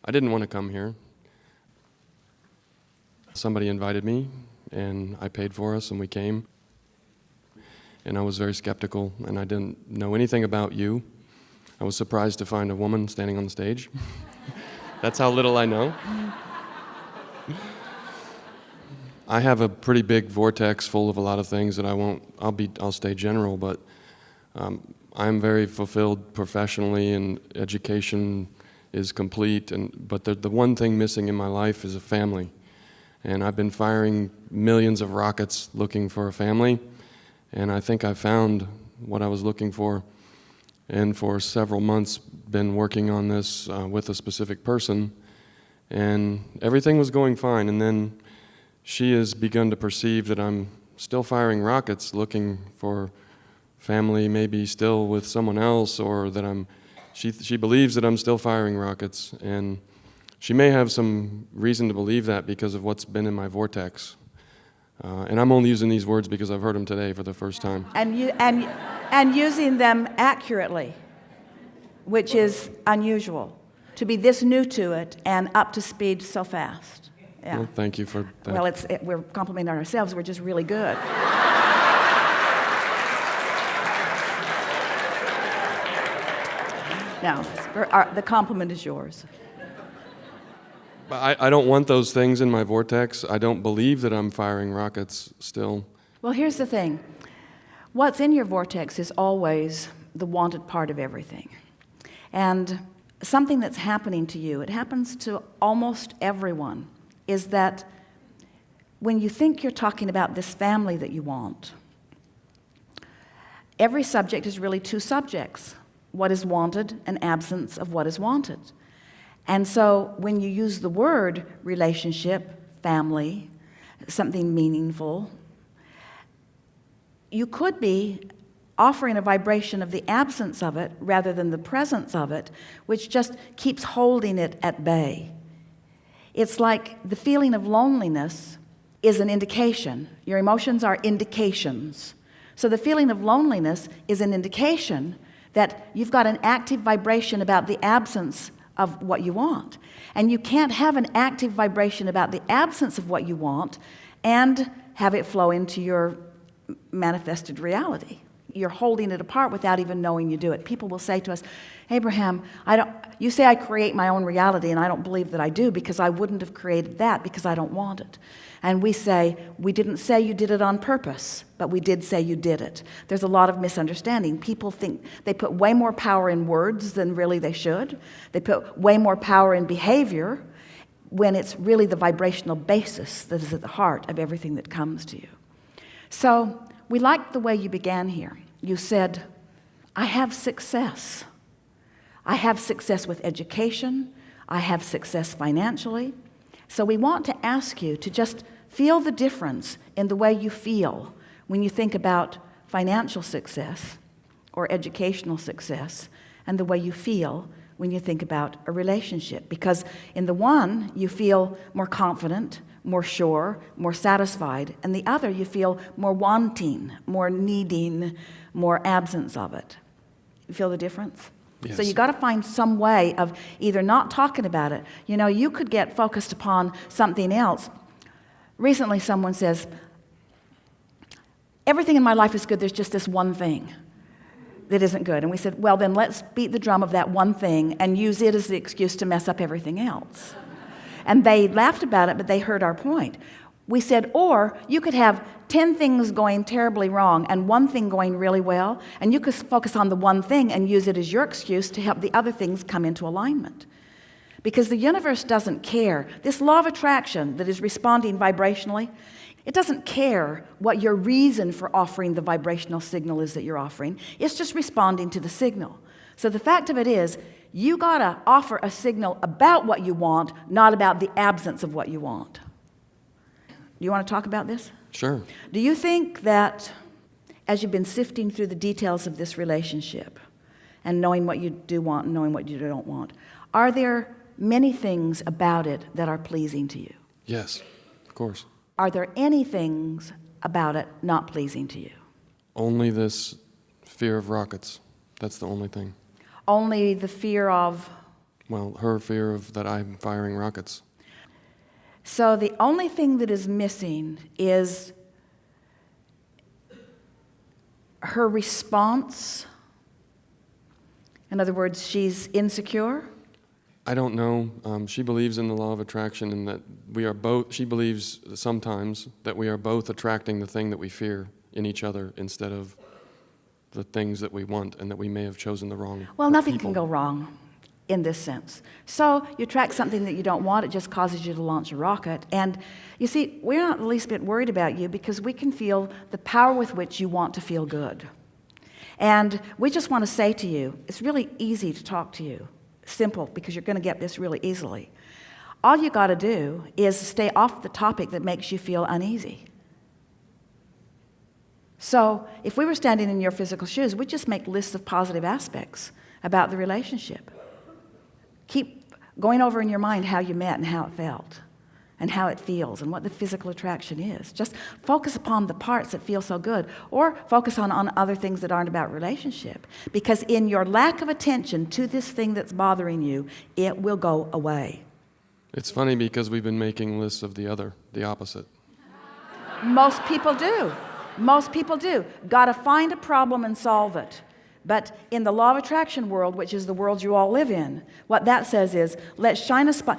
I didn't want to come here. Somebody invited me, and I paid for us, and we came. And I was very skeptical, and I didn't know anything about you. I was surprised to find a woman standing on the stage. That's how little I know. I have a pretty big vortex full of a lot of things that I'll stay general, but I'm very fulfilled professionally, and education is complete, but the one thing missing in my life is a family. And I've been firing millions of rockets looking for a family, and I think I found what I was looking for. And for several months, been working on this with a specific person, and everything was going fine. And then she has begun to perceive that I'm still firing rockets looking for family, maybe still with someone else, or that she believes that I'm still firing rockets, and she may have some reason to believe that because of what's been in my vortex. And I'm only using these words because I've heard them today for the first time. And using them accurately, which is unusual, to be this new to it and up to speed so fast. Yeah. Well, thank you for that. Well, we're complimenting ourselves. We're just really good. No, the compliment is yours. But I don't want those things in my vortex. I don't believe that I'm firing rockets still. Well, here's the thing. What's in your vortex is always the wanted part of everything. And something that's happening to you, it happens to almost everyone, is that when you think you're talking about this family that you want, every subject is really two subjects: what is wanted and absence of what is wanted. And so when you use the word relationship, family, something meaningful, you could be offering a vibration of the absence of it rather than the presence of it, which just keeps holding it at bay. It's like the feeling of loneliness is an indication. Your emotions are indications. So the feeling of loneliness is an indication that you've got an active vibration about the absence of what you want. And you can't have an active vibration about the absence of what you want and have it flow into your manifested reality. You're holding it apart without even knowing you do it. People will say to us, Abraham, you say I create my own reality, and I don't believe that I do, because I wouldn't have created that because I don't want it. And we say, we didn't say you did it on purpose, but we did say you did it. There's a lot of misunderstanding. People think they put way more power in words than really they should. They put way more power in behavior when it's really the vibrational basis that is at the heart of everything that comes to you. So we liked the way you began here. You said, I have success. I have success with education. I have success financially. So we want to ask you to just feel the difference in the way you feel when you think about financial success or educational success, and the way you feel when you think about a relationship. Because in the one, you feel more confident, more sure, more satisfied, and the other you feel more wanting, more needing, more absence of it. You feel the difference? Yes. So you got to find some way of either not talking about it. You know, you could get focused upon something else. Recently someone says, everything in my life is good, there's just this one thing that isn't good. And we said, well, then let's beat the drum of that one thing and use it as the excuse to mess up everything else. And they laughed about it, but they heard our point. We said, or you could have 10 things going terribly wrong and one thing going really well, and you could focus on the one thing and use it as your excuse to help the other things come into alignment. Because the universe doesn't care. This law of attraction that is responding vibrationally, it doesn't care what your reason for offering the vibrational signal is that you're offering. It's just responding to the signal. So the fact of it is, you gotta offer a signal about what you want, not about the absence of what you want. Do you want to talk about this? Sure. Do you think that as you've been sifting through the details of this relationship and knowing what you do want and knowing what you don't want, are there many things about it that are pleasing to you? Yes, of course. Are there any things about it not pleasing to you? Only this fear of rockets. That's the only thing. Only the fear of? Well, her fear of that I'm firing rockets. So the only thing that is missing is her response. In other words, she's insecure. I don't know. She believes in the law of attraction and that we are both, she believes sometimes that we are both attracting the thing that we fear in each other instead of the things that we want, and that we may have chosen the wrong Well, nothing people. can go wrong in this sense. So you attract something that you don't want, it just causes you to launch a rocket. And you see, we're not the least bit worried about you because we can feel the power with which you want to feel good. And we just want to say to you, it's really easy to talk to you. Simple, because you're going to get this really easily. All you got to do is stay off the topic that makes you feel uneasy. So if we were standing in your physical shoes, we'd just make lists of positive aspects about the relationship. Keep going over in your mind how you met and how it felt and how it feels and what the physical attraction is. Just focus upon the parts that feel so good, or focus on other things that aren't about relationship. Because in your lack of attention to this thing that's bothering you, it will go away. It's funny because we've been making lists of the opposite. Most people do. Most people do. Got to find a problem and solve it. But in the law of attraction world, which is the world you all live in, what that says is, let's shine a spot.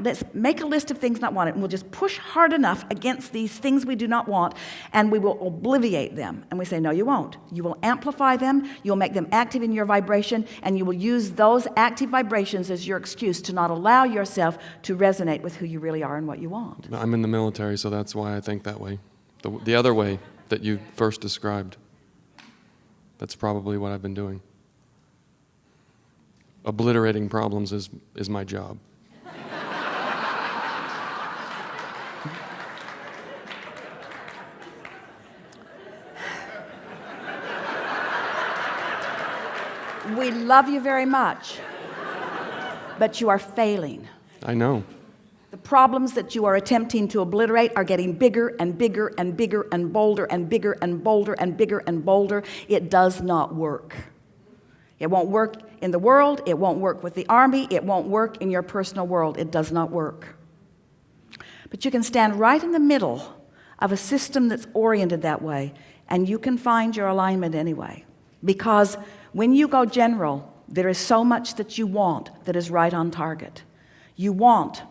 Let's make a list of things not wanted, and we'll just push hard enough against these things we do not want, and we will obliviate them. And we say, no, you won't. You will amplify them, you'll make them active in your vibration, and you will use those active vibrations as your excuse to not allow yourself to resonate with who you really are and what you want. I'm in the military, so that's why I think that way. The other way that you first described. That's probably what I've been doing. Obliterating problems is my job. We love you very much, but you are failing. I know. The problems that you are attempting to obliterate are getting bigger and bigger and bigger and bolder and bigger and bolder and bigger and bolder. It does not work. It won't work in the world. It won't work with the army. It won't work in your personal world. It does not work. But you can stand right in the middle of a system that's oriented that way, and you can find your alignment anyway. Because when you go general, there is so much that you want that is right on target. You want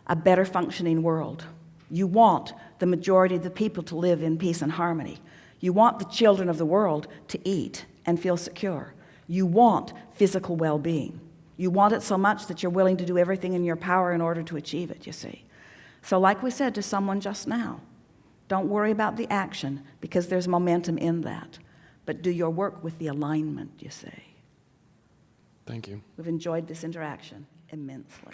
a better functioning world. You want the majority of the people to live in peace and harmony. You want the children of the world to eat and feel secure. You want physical well-being. You want it so much that you're willing to do everything in your power in order to achieve it, you see. So like we said to someone just now, don't worry about the action because there's momentum in that. But do your work with the alignment, you see. Thank you. We've enjoyed this interaction immensely.